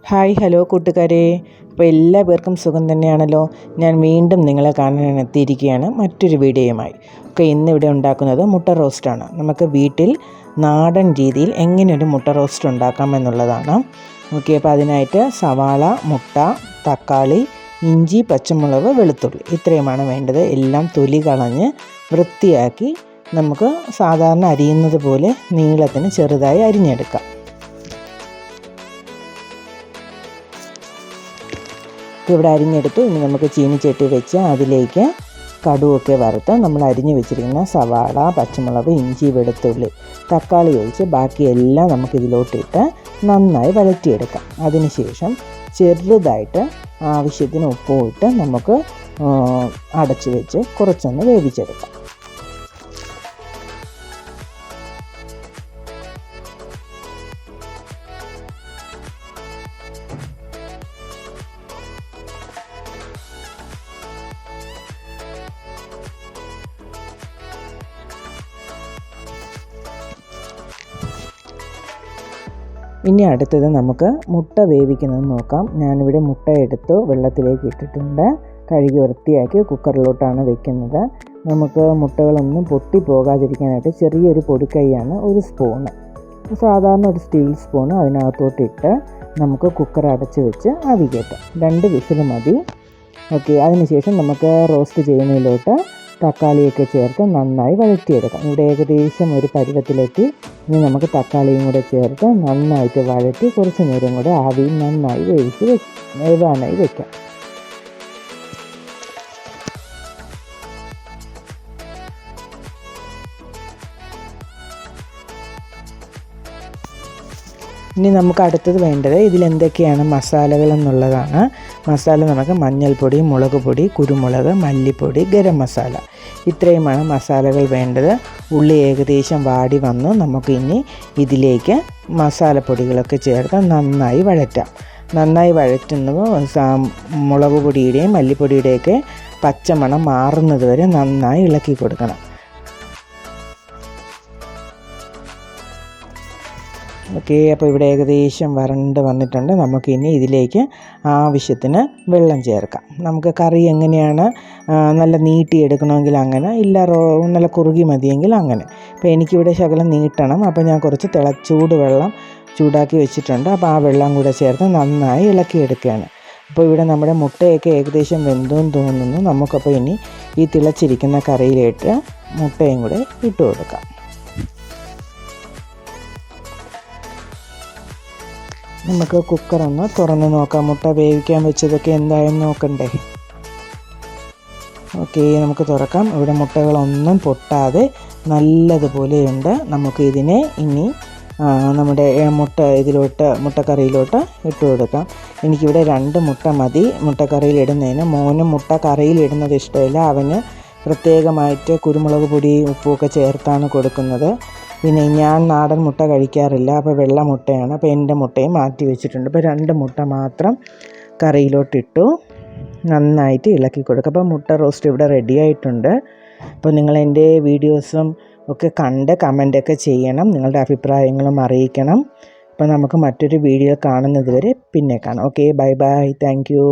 Hi hello കൂട്ടുകാരെ, അപ്പോൾ എല്ലാവർക്കും സുഖം തന്നെയാണല്ലോ. ഞാൻ വീണ്ടും നിങ്ങളെ കാണാൻ എത്തിയിരിക്കുകയാണ് മറ്റൊരു വീഡിയോയുമായി. ഇന്നിവിടെ ഉണ്ടാക്കുന്നത് മുട്ട റോസ്റ്റാണ്. നമുക്ക് വീട്ടിൽ നാടൻ രീതിയിൽ എങ്ങനെ ഒരു മുട്ട റോസ്റ്റ് ഉണ്ടാക്കാമെന്നുള്ളതാണ്. അപ്പോൾ അതിനായിട്ട് സവാള, മുട്ട, തക്കാളി, ഇഞ്ചി, പച്ചമുളക്, വെളുത്തുള്ളി ഇത്രയുമാണ് വേണ്ടത്. എല്ലാം തൊലി കളഞ്ഞ് വൃത്തിയാക്കി നമുക്ക് സാധാരണ അരിയുന്നത് പോലെ നീളത്തിന് ചെറുതായി അരിഞ്ഞെടുക്കാം. ഇവിടെ അരിഞ്ഞെടുത്തു. ഇനി നമുക്ക് ചീനിച്ചട്ടി വെച്ച് അതിലേക്ക് കടുവൊക്കെ വറുത്ത് നമ്മൾ അരിഞ്ഞു വെച്ചിരിക്കുന്ന സവാള, പച്ചമുളക്, ഇഞ്ചി, വെളുത്തുള്ളി, തക്കാളി ഒഴിച്ച് ബാക്കിയെല്ലാം നമുക്കിതിലോട്ടിട്ട് നന്നായി വഴറ്റിയെടുക്കാം. അതിനുശേഷം ചെറുതായിട്ട് ആവശ്യത്തിന് ഉപ്പും ഇട്ട് നമുക്ക് അടച്ചു വെച്ച് കുറച്ചൊന്ന് വേവിച്ചെടുക്കാം. ഇനി അടുത്തത് നമുക്ക് മുട്ട വേവിക്കുന്നത് നോക്കാം. ഞാനിവിടെ മുട്ട എടുത്ത് വെള്ളത്തിലേക്ക് ഇട്ടിട്ടുണ്ട്. കഴുകി വൃത്തിയാക്കി കുക്കറിലോട്ടാണ് വെക്കുന്നത്. നമുക്ക് മുട്ടകളൊന്നും പൊട്ടിപ്പോകാതിരിക്കാനായിട്ട് ചെറിയൊരു പൊടിക്കൈയാണ് ഒരു സ്പൂണ്, സാധാരണ ഒരു സ്റ്റീൽ സ്പൂണ് അതിനകത്തോട്ടിട്ട് നമുക്ക് കുക്കർ അടച്ച് വെച്ച് ആവി കയറ്റാം. 2 വിസിൽ മതി. അതിനുശേഷം നമുക്ക് റോസ്റ്റ് ചെയ്യുന്നതിലോട്ട് തക്കാളിയൊക്കെ ചേർത്ത് നന്നായി വഴറ്റിയെടുക്കാം. ഇവിടെ ഏകദേശം ഒരു പരുവത്തിലെത്തി. ഇനി നമുക്ക് തക്കാളിയും കൂടെ ചേർത്ത് നന്നായിട്ട് വഴറ്റി കുറച്ച് നേരം കൂടെ ആവിയും നന്നായി വേവാനായി വയ്ക്കാം. ഇനി നമുക്ക് അടുത്തത് വേണ്ടത് ഇതിലെന്തൊക്കെയാണ് മസാലകൾ എന്നുള്ളതാണ്. മസാല നമുക്ക് മഞ്ഞൾപ്പൊടി, മുളക് പൊടി, കുരുമുളക്, മല്ലിപ്പൊടി, ഗരം മസാല ഇത്രയുമാണ് മസാലകൾ വേണ്ടത്. ഉള്ളി ഏകദേശം വാടി വന്നു. നമുക്കിനി ഇതിലേക്ക് മസാലപ്പൊടികളൊക്കെ ചേർത്ത് നന്നായി വഴറ്റാം. നന്നായി വഴറ്റുന്നത് മുളക് പൊടിയുടെയും മല്ലിപ്പൊടിയുടെയൊക്കെ പച്ചമണം മാറുന്നത് വരെ നന്നായി ഇളക്കി കൊടുക്കണം. അപ്പോൾ ഇവിടെ ഏകദേശം വരണ്ട് വന്നിട്ടുണ്ട്. നമുക്കിനി ഇതിലേക്ക് ആവശ്യത്തിന് വെള്ളം ചേർക്കാം. നമുക്ക് കറി എങ്ങനെയാണ് നല്ല നീട്ടിയെടുക്കണമെങ്കിൽ അങ്ങനെ, ഇല്ല നല്ല കുറുകി മതിയെങ്കിൽ അങ്ങനെ. അപ്പോൾ എനിക്കിവിടെ ശകലം നീട്ടണം. അപ്പോൾ ഞാൻ കുറച്ച് ചൂടുവെള്ളം ചൂടാക്കി വെച്ചിട്ടുണ്ട്. അപ്പോൾ ആ വെള്ളം കൂടെ ചേർത്ത് നന്നായി ഇളക്കിയെടുക്കുകയാണ്. അപ്പോൾ ഇവിടെ നമ്മുടെ മുട്ടയൊക്കെ ഏകദേശം വെന്തെന്ന് തോന്നുന്നു. നമുക്കപ്പോൾ ഇനി ഈ തിളച്ചിരിക്കുന്ന കറിയിലേക്ക് മുട്ടയും കൂടെ ഇട്ട് കൊടുക്കാം. നമുക്ക് കുക്കറൊന്ന് തുറന്ന് നോക്കാം. മുട്ട വേവിക്കാൻ വെച്ചതൊക്കെ എന്തായെന്ന് നോക്കണ്ടേ. നമുക്ക് തുറക്കാം. ഇവിടെ മുട്ടകളൊന്നും പൊട്ടാതെ നല്ലതുപോലെയുണ്ട്. നമുക്ക് ഇതിനെ ഇനി നമ്മുടെ മുട്ടക്കറിയിലോട്ട് ഇട്ട് കൊടുക്കാം. എനിക്കിവിടെ 2 മുട്ട മതി മുട്ടക്കറിയിൽ ഇടുന്നതിന്. മോനും മുട്ട കറിയിൽ ഇടുന്നത് ഇഷ്ടമില്ല. അവന് പ്രത്യേകമായിട്ട് കുരുമുളക് പൊടി, ഉപ്പുമൊക്കെ ചേർത്താണ് കൊടുക്കുന്നത്. പിന്നെ ഞാൻ നാടൻ മുട്ട കഴിക്കാറില്ല. അപ്പോൾ വെള്ള മുട്ടയാണ്. അപ്പോൾ എൻ്റെ മുട്ടയും മാറ്റി വെച്ചിട്ടുണ്ട്. അപ്പോൾ 2 മുട്ട മാത്രം കറിയിലോട്ടിട്ടു നന്നായിട്ട് ഇളക്കി കൊടുക്കുക. അപ്പോൾ മുട്ട റോസ്റ്റ് ഇവിടെ റെഡി ആയിട്ടുണ്ട്. അപ്പോൾ നിങ്ങൾ എൻ്റെ വീഡിയോസും ഒക്കെ കണ്ട് കമൻ്റൊക്കെ ചെയ്യണം. നിങ്ങളുടെ അഭിപ്രായങ്ങളും അറിയിക്കണം. അപ്പോൾ നമുക്ക് മറ്റൊരു വീഡിയോ കാണുന്നത് വരെ പിന്നെ കാണാം. Bye bye. Thank you.